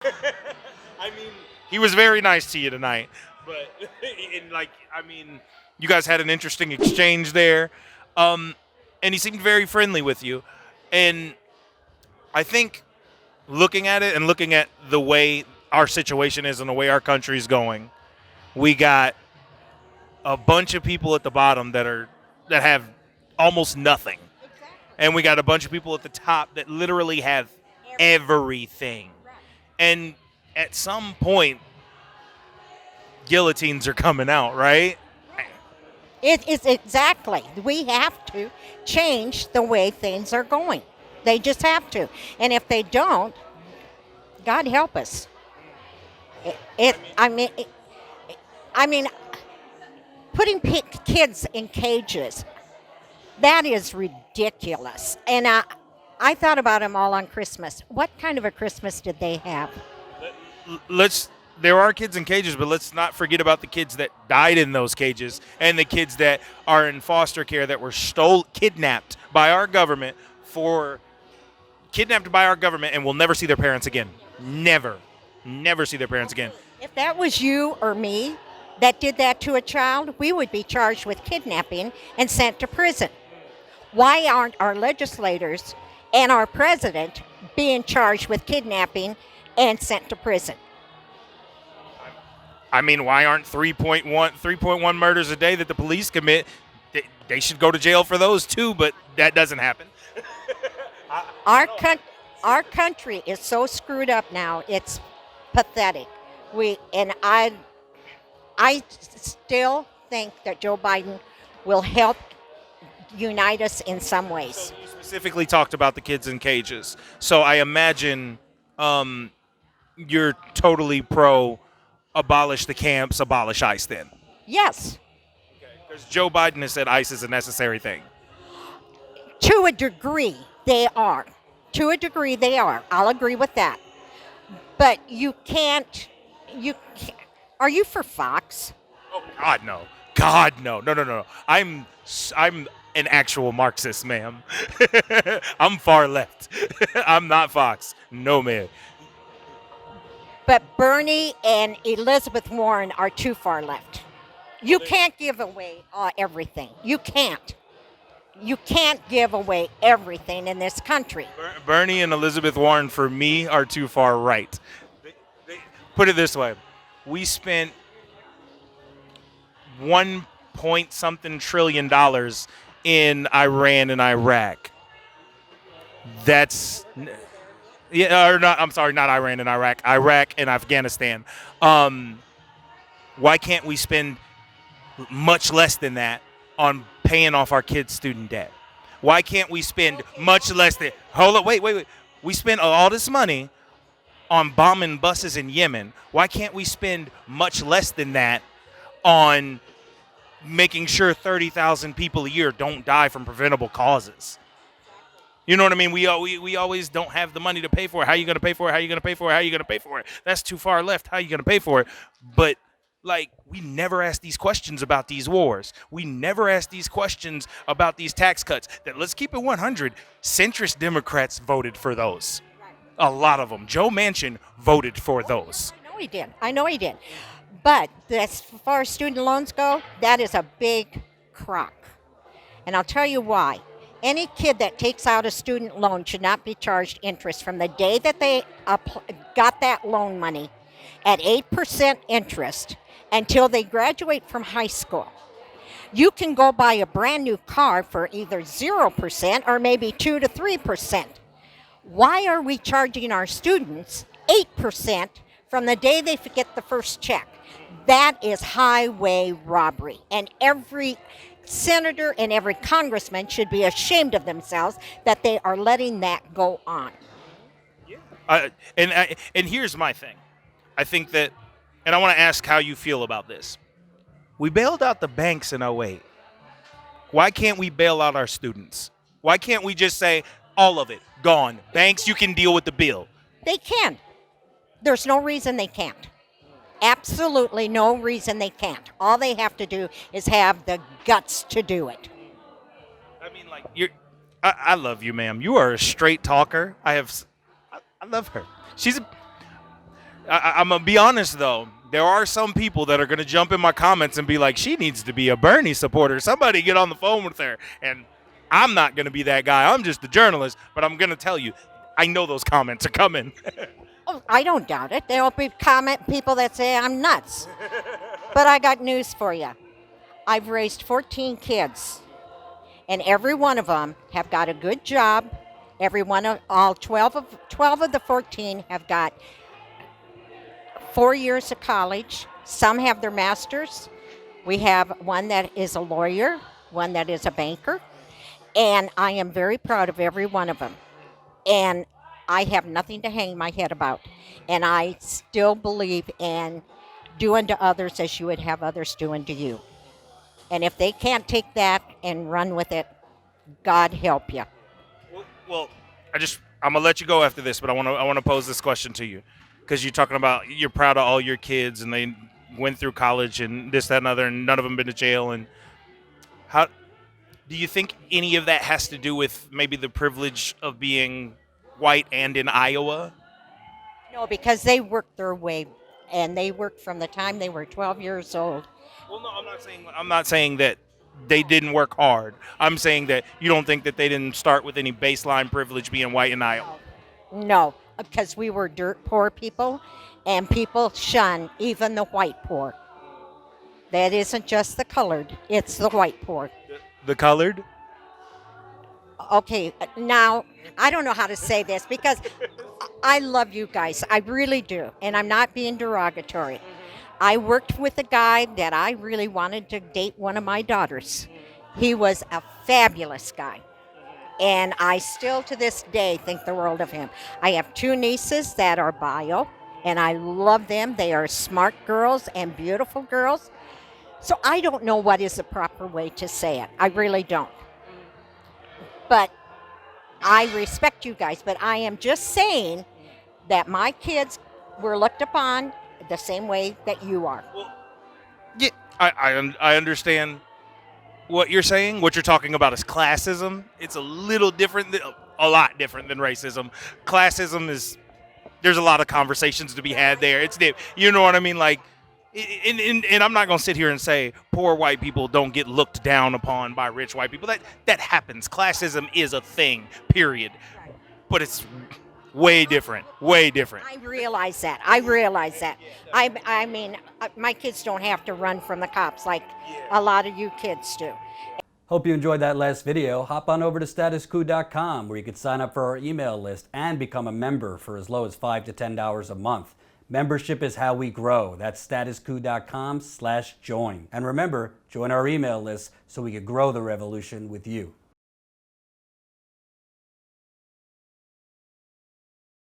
I mean, he was very nice to you tonight, but you guys had an interesting exchange there, um, and he seemed very friendly with you, and I think looking at it and looking at the way our situation is and the way our country's going, we got a bunch of people at the bottom that have almost nothing, and we got a bunch of people at the top that literally have everything. And at some point, guillotines are coming out, right? It is exactly. We have to change the way things are going. They just have to. And if they don't, God help us. It, it I mean, it, I mean, putting kids in cages, that is ridiculous. And I thought about them all on Christmas. What kind of a Christmas did they have? Let's. There are kids in cages, but let's not forget about the kids that died in those cages and the kids that are in foster care that were kidnapped by our government and will never see their parents again. Never see their parents again. If that was you or me that did that to a child, we would be charged with kidnapping and sent to prison. Why aren't our legislators and our president being charged with kidnapping and sent to prison? I mean, why aren't 3.1 murders a day that the police commit? They should go to jail for those too, but that doesn't happen. Our country is so screwed up now. It's pathetic. I still think that Joe Biden will help unite us in some ways. So you specifically talked about the kids in cages. So I imagine you're totally pro abolish the camps, abolish ICE then. Yes. Because Joe Biden has said ICE is a necessary thing. To a degree, they are. I'll agree with that. But you can't. Are you for Fox? Oh God, no. God, no. No. I'm an actual Marxist, ma'am. I'm far left. I'm not Fox. No, man. But Bernie and Elizabeth Warren are too far left. You can't give away everything. You can't. You can't give away everything in this country. Bernie and Elizabeth Warren, for me, are too far right. Put it this way. We spent 1 point something trillion in Iran and Iraq. That's... Yeah, or not. I'm sorry, not Iran and Iraq. Iraq and Afghanistan. Why can't we spend much less than that on paying off our kids' student debt? Why can't we spend much less than? Hold up, wait. We spend all this money on bombing buses in Yemen. Why can't we spend much less than that on making sure 30,000 people a year don't die from preventable causes? You know what I mean? We always don't have the money to pay for it. How are you going to pay for it? How are you going to pay for it? How are you going to pay for it? That's too far left. How are you going to pay for it? But, we never ask these questions about these wars. We never ask these questions about these tax cuts. That, let's keep it 100. Centrist Democrats voted for those. A lot of them. Joe Manchin voted for those. I know he did. But as far as student loans go, that is a big crock. And I'll tell you why. Any kid that takes out a student loan should not be charged interest from the day that they got that loan money at 8% interest until they graduate from high school. You can go buy a brand new car for either 0% or maybe 2 to 3%. Why are we charging our students 8% from the day they get the first check? That is highway robbery. And every senator and every congressman should be ashamed of themselves that they are letting that go on. And here's my thing. I think that, and I want to ask how you feel about this. We bailed out the banks in '08. Why can't we bail out our students? Why can't we just say, all of it, gone. Banks, you can deal with the bill. They can. There's no reason they can't. Absolutely no reason they can't. All they have to do is have the guts to do it. I mean, I love you, ma'am. You are a straight talker. I love her. I'm gonna be honest though. There are some people that are gonna jump in my comments and be like, "She needs to be a Bernie supporter. Somebody get on the phone with her." And I'm not gonna be that guy. I'm just the journalist. But I'm gonna tell you, I know those comments are coming. Oh, I don't doubt it. There'll be people that say I'm nuts. But I got news for you. I've raised 14 kids, and every one of them have got a good job. All 12 of the 14 have got 4 years of college. Some have their masters. We have one that is a lawyer, one that is a banker, and I am very proud of every one of them. And I have nothing to hang my head about. And I still believe in doing to others as you would have others doing to you. And if they can't take that and run with it, God help you. Well, I'm gonna let you go after this, but I want to pose this question to you because you're talking about you're proud of all your kids and they went through college and this, that, and other, and none of them been to jail. And how do you think any of that has to do with maybe the privilege of being white and in Iowa? No, because they worked their way, and they worked from the time they were 12 years old. Well, no, I'm not saying that they didn't work hard. I'm saying that you don't think that they didn't start with any baseline privilege being white in Iowa. No, because we were dirt poor people, and people shun even the white poor. That isn't just the colored, it's the white poor. The colored? Okay, now, I don't know how to say this because I love you guys. I really do. And I'm not being derogatory. I worked with a guy that I really wanted to date one of my daughters. He was a fabulous guy. And I still to this day think the world of him. I have 2 nieces that are bio, and I love them. They are smart girls and beautiful girls. So I don't know what is the proper way to say it. I really don't. But I respect you guys, but I am just saying that my kids were looked upon the same way that you are. Well, yeah, I understand what you're saying. What you're talking about is classism. It's a little different, a lot different than racism. Classism is, there's a lot of conversations to be had there. You know what I mean? Like, and I'm not going to sit here and say poor white people don't get looked down upon by rich white people. That happens. Classism is a thing, period. But it's way different. Way different. I realize that. I mean, my kids don't have to run from the cops like a lot of you kids do. Hope you enjoyed that last video. Hop on over to statuscoup.com where you can sign up for our email list and become a member for as low as $5 to $10 a month. Membership is how we grow. That's statuscoup.com/join. And remember, join our email list so we can grow the revolution with you.